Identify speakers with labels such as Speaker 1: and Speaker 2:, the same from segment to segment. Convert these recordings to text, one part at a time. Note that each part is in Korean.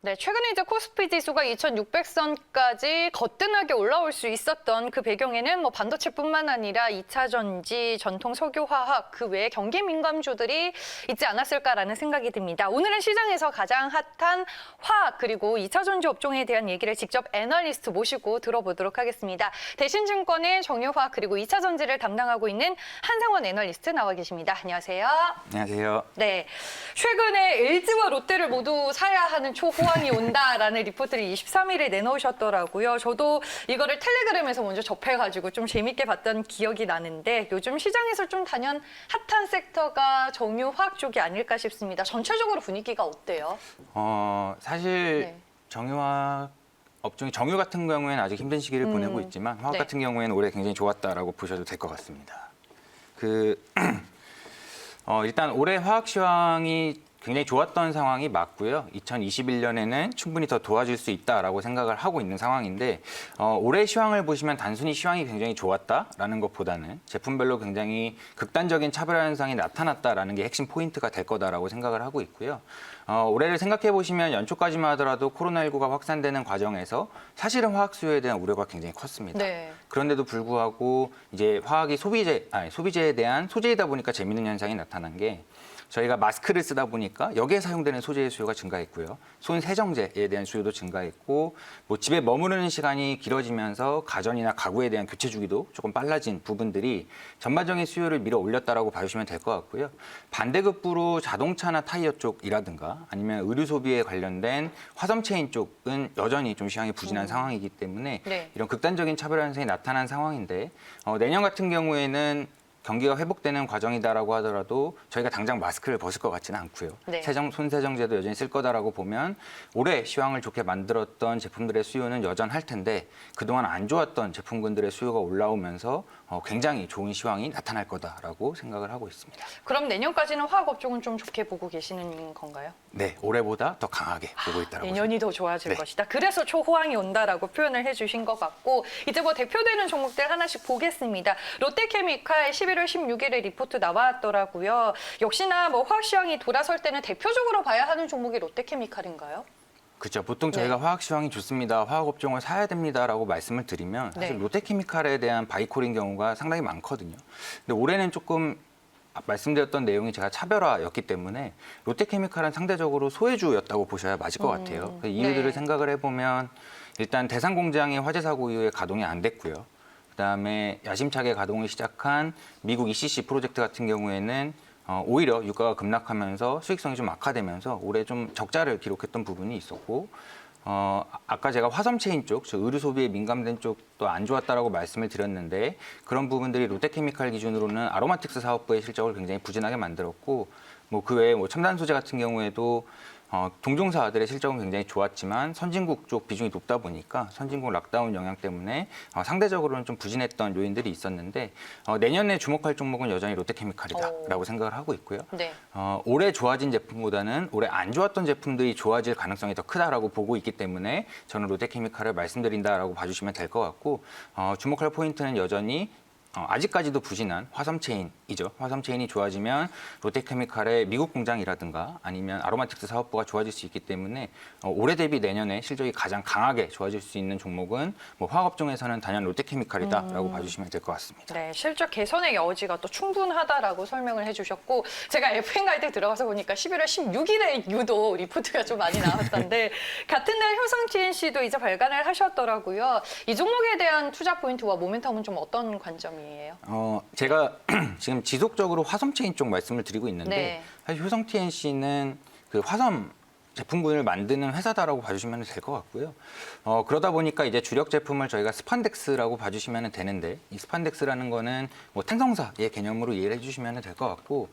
Speaker 1: 네, 최근에 이제 코스피 지수가 2,600선까지 거뜬하게 올라올 수 있었던 그 배경에는 뭐 반도체뿐만 아니라 2차 전지, 전통 석유화학, 그 외에 경기 민감주들이 있지 않았을까라는 생각이 듭니다. 오늘은 시장에서 가장 핫한 화학 그리고 2차 전지 업종에 대한 얘기를 직접 애널리스트 모시고 들어보도록 하겠습니다. 대신증권의 정유화학 그리고 2차 전지를 담당하고 있는 한상원 애널리스트 나와 계십니다. 안녕하세요.
Speaker 2: 안녕하세요.
Speaker 1: 네, 최근에 LG와 롯데를 모두 사야 하는 초호황이 온다라는 리포트를 23일에 내놓으셨더라고요. 저도 이거를 텔레그램에서 먼저 접해가지고 좀 재밌게 봤던 기억이 나는데 요즘 시장에서 좀 단연 핫한 섹터가 정유화학 쪽이 아닐까 싶습니다. 전체적으로 분위기가 어때요?
Speaker 2: 사실
Speaker 1: 네.
Speaker 2: 정유화학 업종이 정유 같은 경우에는 아직 힘든 시기를 보내고 있지만 화학
Speaker 1: 네.
Speaker 2: 같은 경우에는 올해 굉장히 좋았다라고 보셔도 될 것 같습니다. 일단 올해 화학 시황이 굉장히 좋았던 상황이 맞고요. 2021년에는 충분히 더 도와줄 수 있다라고 생각을 하고 있는 상황인데 올해 시황을 보시면 단순히 시황이 굉장히 좋았다라는 것보다는 제품별로 굉장히 극단적인 차별화 현상이 나타났다라는 게 핵심 포인트가 될 거다라고 생각을 하고 있고요. 올해를 생각해 보시면 연초까지만 하더라도 코로나19가 확산되는 과정에서 사실은 화학 수요에 대한 우려가 굉장히 컸습니다.
Speaker 1: 네.
Speaker 2: 그런데도 불구하고 이제 화학이 소비재에 대한 소재이다 보니까 재미있는 현상이 나타난 게 저희가 마스크를 쓰다 보니까 여기에 사용되는 소재의 수요가 증가했고요. 손 세정제에 대한 수요도 증가했고 뭐 집에 머무르는 시간이 길어지면서 가전이나 가구에 대한 교체 주기도 조금 빨라진 부분들이 전반적인 수요를 밀어 올렸다라고 봐주시면 될 것 같고요. 반대급부로 자동차나 타이어 쪽이라든가 아니면 의류 소비에 관련된 화섬 체인 쪽은 여전히 좀 시황이 부진한 상황이기 때문에
Speaker 1: 네.
Speaker 2: 이런 극단적인 차별 현상이 나타난 상황인데 내년 같은 경우에는 경기가 회복되는 과정이다라고 하더라도 저희가 당장 마스크를 벗을 것 같지는 않고요.
Speaker 1: 네.
Speaker 2: 손 세정제도 여전히 쓸 거다라고 보면 올해 시황을 좋게 만들었던 제품들의 수요는 여전할 텐데 그동안 안 좋았던 제품군들의 수요가 올라오면서 굉장히 좋은 시황이 나타날 거다라고 생각을 하고 있습니다.
Speaker 1: 그럼 내년까지는 화학 업종은 좀 좋게 보고 계시는 건가요?
Speaker 2: 네, 올해보다 더 강하게 보고 있다라고
Speaker 1: 내년이 더 좋아질
Speaker 2: 네.
Speaker 1: 것이다. 그래서 초호황이 온다라고 표현을 해주신 것 같고 이제 뭐 대표되는 종목들 하나씩 보겠습니다. 롯데케미칼 11월 16일에 리포트 나왔더라고요. 역시나 뭐 화학 시황이 돌아설 때는 대표적으로 봐야 하는 종목이 롯데케미칼인가요?
Speaker 2: 그렇죠. 보통 저희가
Speaker 1: 네.
Speaker 2: 화학 시황이 좋습니다. 화학 업종을 사야 됩니다라고 말씀을 드리면 사실
Speaker 1: 네.
Speaker 2: 롯데케미칼에 대한 바이콜인 경우가 상당히 많거든요. 근데 올해는 조금 말씀드렸던 내용이 제가 차별화였기 때문에 롯데케미칼은 상대적으로 소외주였다고 보셔야 맞을 것 같아요. 그 이유들을
Speaker 1: 네.
Speaker 2: 생각을 해보면 일단 대상 공장이 화재 사고 이후에 가동이 안 됐고요. 그다음에 야심차게 가동을 시작한 미국 ECC 프로젝트 같은 경우에는 오히려 유가가 급락하면서 수익성이 좀 악화되면서 올해 좀 적자를 기록했던 부분이 있었고 아까 제가 화섬 체인 쪽, 즉 의류 소비에 민감된 쪽도 안 좋았다라고 말씀을 드렸는데 그런 부분들이 롯데케미칼 기준으로는 아로마틱스 사업부의 실적을 굉장히 부진하게 만들었고 뭐 그 외에 뭐 첨단 소재 같은 경우에도 동종사들의 실적은 굉장히 좋았지만 선진국 쪽 비중이 높다 보니까 선진국 락다운 영향 때문에 상대적으로는 좀 부진했던 요인들이 있었는데 내년에 주목할 종목은 여전히 롯데케미칼이다라고 생각을 하고 있고요.
Speaker 1: 네.
Speaker 2: 올해 좋아진 제품보다는 올해 안 좋았던 제품들이 좋아질 가능성이 더 크다라고 보고 있기 때문에 저는 롯데케미칼을 말씀드린다라고 봐주시면 될 것 같고 주목할 포인트는 여전히 아직까지도 부진한 화섬 체인이죠. 화섬 체인이 좋아지면 롯데케미칼의 미국 공장이라든가 아니면 아로마틱스 사업부가 좋아질 수 있기 때문에 올해 대비 내년에 실적이 가장 강하게 좋아질 수 있는 종목은 뭐 화학업종에서는 단연 롯데케미칼이다라고 봐주시면 될 것 같습니다.
Speaker 1: 네, 실적 개선의 여지가 또 충분하다라고 설명을 해주셨고 제가 FM 가이드 들어가서 보니까 11월 16일에 유독 리포트가 좀 많이 나왔던데 같은 날 효성 TNC도 이제 발간을 하셨더라고요. 이 종목에 대한 투자 포인트와 모멘텀은 좀 어떤 관점이에요?
Speaker 2: 제가 지금 지속적으로 화섬 체인 쪽 말씀을 드리고 있는데
Speaker 1: 네.
Speaker 2: 사실 효성 TNC는 그 화섬 제품군을 만드는 회사다라고 봐주시면 될 것 같고요. 그러다 보니까 이제 주력 제품을 저희가 스판덱스라고 봐주시면 되는데 이 스판덱스라는 거는 뭐 생성사의 개념으로 이해를 해주시면 될 것 같고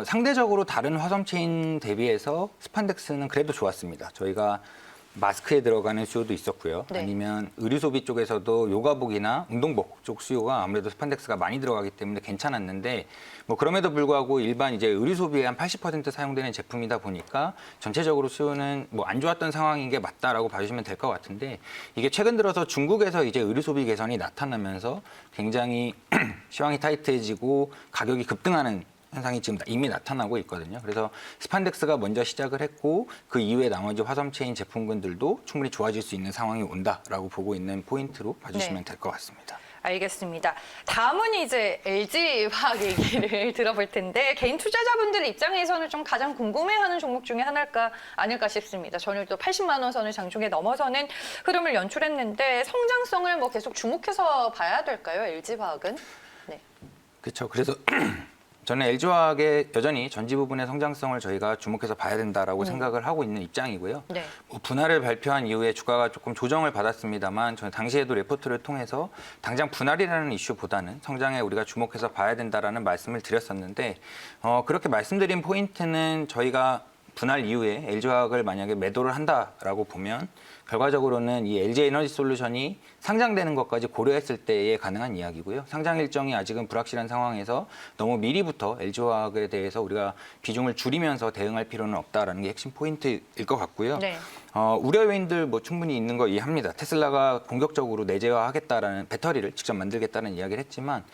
Speaker 2: 상대적으로 다른 화섬 체인 대비해서 스판덱스는 그래도 좋았습니다. 저희가 마스크에 들어가는 수요도 있었고요.
Speaker 1: 네.
Speaker 2: 아니면 의류 소비 쪽에서도 요가복이나 운동복 쪽 수요가 아무래도 스판덱스가 많이 들어가기 때문에 괜찮았는데 뭐 그럼에도 불구하고 일반 이제 의류 소비에 한 80% 사용되는 제품이다 보니까 전체적으로 수요는 뭐 안 좋았던 상황인 게 맞다라고 봐주시면 될 것 같은데 이게 최근 들어서 중국에서 이제 의류 소비 개선이 나타나면서 굉장히 시황이 타이트해지고 가격이 급등하는 현상이 지금 이미 나타나고 있거든요. 그래서 스판덱스가 먼저 시작을 했고 그 이후에 나머지 화섬체인 제품군들도 충분히 좋아질 수 있는 상황이 온다라고 보고 있는 포인트로 봐주시면 될 것 같습니다.
Speaker 1: 알겠습니다. 다음은 이제 LG화학 얘기를 들어볼 텐데 개인 투자자분들 입장에서는 좀 가장 궁금해하는 종목 중에 하나일까 아닐까 싶습니다. 전일도 80만 원 선을 장중에 넘어서는 흐름을 연출했는데 성장성을 뭐 계속 주목해서 봐야 될까요? LG화학은? 네.
Speaker 2: 그렇죠. 그래서 저는 LG화학의 여전히 전지 부분의 성장성을 저희가 주목해서 봐야 된다라고 생각을 하고 있는 입장이고요.
Speaker 1: 네.
Speaker 2: 뭐 분할을 발표한 이후에 주가가 조금 조정을 받았습니다만 저는 당시에도 레포트를 통해서 당장 분할이라는 이슈보다는 성장에 우리가 주목해서 봐야 된다라는 말씀을 드렸었는데 그렇게 말씀드린 포인트는 저희가 분할 이후에 LG화학을 만약에 매도를 한다라고 보면 결과적으로는 이 LG에너지솔루션이 상장되는 것까지 고려했을 때에 가능한 이야기고요. 상장 일정이 아직은 불확실한 상황에서 너무 미리부터 LG화학에 대해서 우리가 비중을 줄이면서 대응할 필요는 없다라는 게 핵심 포인트일 것 같고요.
Speaker 1: 네.
Speaker 2: 우려 요인들 뭐 충분히 있는 거 이해합니다. 테슬라가 공격적으로 내재화하겠다라는 배터리를 직접 만들겠다는 이야기를 했지만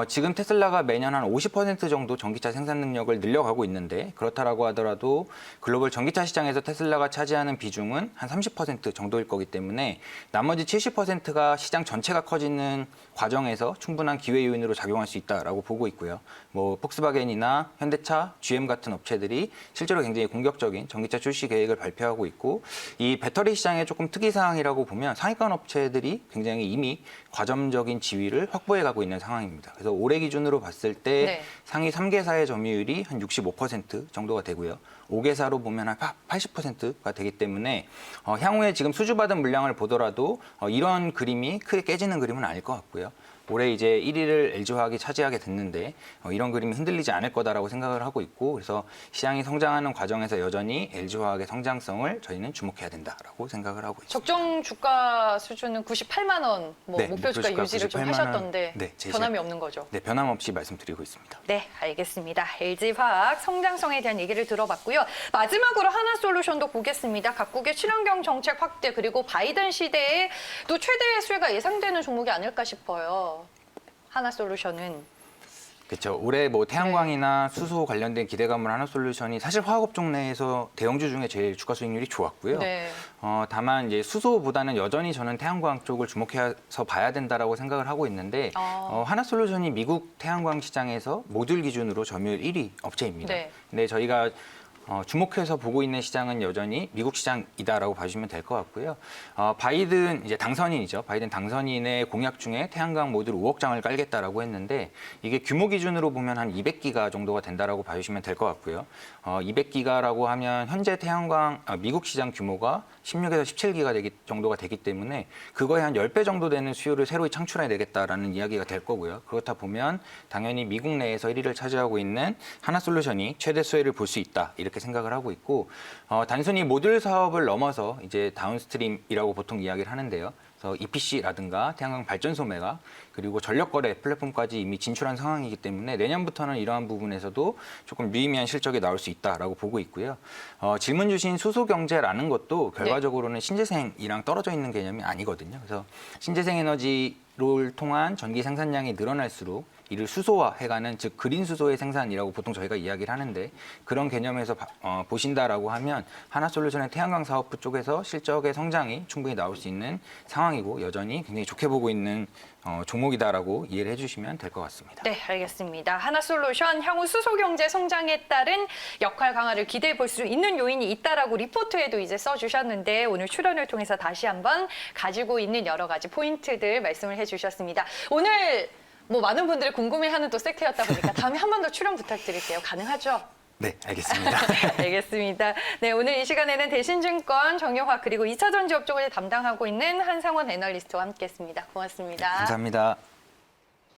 Speaker 2: 지금 테슬라가 매년 한 50% 정도 전기차 생산 능력을 늘려가고 있는데 그렇다라고 하더라도 글로벌 전기차 시장에서 테슬라가 차지하는 비중은 한 30% 정도일 거기 때문에 나머지 70%가 시장 전체가 커지는 과정에서 충분한 기회 요인으로 작용할 수 있다라고 보고 있고요. 뭐 폭스바겐이나 현대차, GM 같은 업체들이 실제로 굉장히 공격적인 전기차 출시 계획을 발표하고 있고 이 배터리 시장의 조금 특이사항이라고 보면 상위권 업체들이 굉장히 이미 과점적인 지위를 확보해 가고 있는 상황입니다. 그래서 올해 기준으로 봤을 때
Speaker 1: 네.
Speaker 2: 상위 3개사의 점유율이 한 65% 정도가 되고요. 5개사로 보면 한 80%가 되기 때문에 향후에 지금 수주받은 물량을 보더라도 이런 그림이 크게 깨지는 그림은 아닐 것 같고요. 올해 이제 1위를 LG화학이 차지하게 됐는데 이런 그림이 흔들리지 않을 거다라고 생각을 하고 있고 그래서 시장이 성장하는 과정에서 여전히 LG화학의 성장성을 저희는 주목해야 된다라고 생각을 하고 있습니다.
Speaker 1: 적정 주가 수준은 98만 원
Speaker 2: 네,
Speaker 1: 목표 주가 유지를 좀
Speaker 2: 98만 원.
Speaker 1: 하셨던데
Speaker 2: 네,
Speaker 1: 변함이 없는 거죠?
Speaker 2: 네, 변함없이 말씀드리고 있습니다.
Speaker 1: 네, 알겠습니다. LG화학 성장성에 대한 얘기를 들어봤고요. 마지막으로 하나솔루션도 보겠습니다. 각국의 친환경 정책 확대 그리고 바이든 시대에 또 최대 수혜가 예상되는 종목이 아닐까 싶어요. 하나솔루션은.
Speaker 2: 그렇죠. 올해 뭐 태양광이나 수소 관련된 기대감을 하나솔루션이 사실 화학업종 내에서 대형주 중에 제일 주가 수익률이 좋았고요.
Speaker 1: 네.
Speaker 2: 다만 이제 수소보다는 여전히 저는 태양광 쪽을 주목해서 봐야 된다라고 생각을 하고 있는데 하나솔루션이 미국 태양광 시장에서 모듈 기준으로 점유율 1위 업체입니다.
Speaker 1: 네.
Speaker 2: 근데 저희가 주목해서 보고 있는 시장은 여전히 미국 시장이다라고 봐주시면 될 것 같고요. 바이든 이제 당선인이죠. 바이든 당선인의 공약 중에 태양광 모듈 5억 장을 깔겠다라고 했는데 이게 규모 기준으로 보면 한 200기가 정도가 된다라고 봐주시면 될 것 같고요. 200기가라고 하면 현재 태양광 미국 시장 규모가 16에서 17기가 정도가 되기 때문에 그거에 한 10배 정도 되는 수요를 새로이 창출해내겠다라는 이야기가 될 거고요. 그렇다 보면 당연히 미국 내에서 1위를 차지하고 있는 하나솔루션이 최대 수혜를 볼 수 있다 이렇게 생각을 하고 있고 단순히 모듈 사업을 넘어서 이제 다운스트림이라고 보통 이야기를 하는데요. 그래서 EPC라든가 태양광 발전소 매각 그리고 전력 거래 플랫폼까지 이미 진출한 상황이기 때문에 내년부터는 이러한 부분에서도 조금 유의미한 실적이 나올 수 있다라고 보고 있고요. 질문 주신 수소 경제라는 것도 결과적으로는 신재생이랑 떨어져 있는 개념이 아니거든요. 그래서 신재생 에너지를 통한 전기 생산량이 늘어날수록 이를 수소화해가는 즉 그린 수소의 생산이라고 보통 저희가 이야기를 하는데 그런 개념에서 보신다라고 하면 하나솔루션의 태양광 사업부 쪽에서 실적의 성장이 충분히 나올 수 있는 상황이고 여전히 굉장히 좋게 보고 있는 종목이다라고 이해를 해주시면 될 것 같습니다.
Speaker 1: 네, 알겠습니다. 하나솔루션 향후 수소 경제 성장에 따른 역할 강화를 기대해 볼 수 있는 요인이 있다라고 리포트에도 이제 써주셨는데 오늘 출연을 통해서 다시 한번 가지고 있는 여러 가지 포인트들 말씀을 해주셨습니다. 오늘 뭐 많은 분들이 궁금해하는 또 섹터였다 보니까 다음에 한 번 더 출연 부탁드릴게요. 가능하죠?
Speaker 2: 네, 알겠습니다.
Speaker 1: 알겠습니다. 네, 오늘 이 시간에는 대신증권, 정영화 그리고 2차전지 업종을 담당하고 있는 한상원 애널리스트와 함께했습니다. 고맙습니다.
Speaker 2: 감사합니다.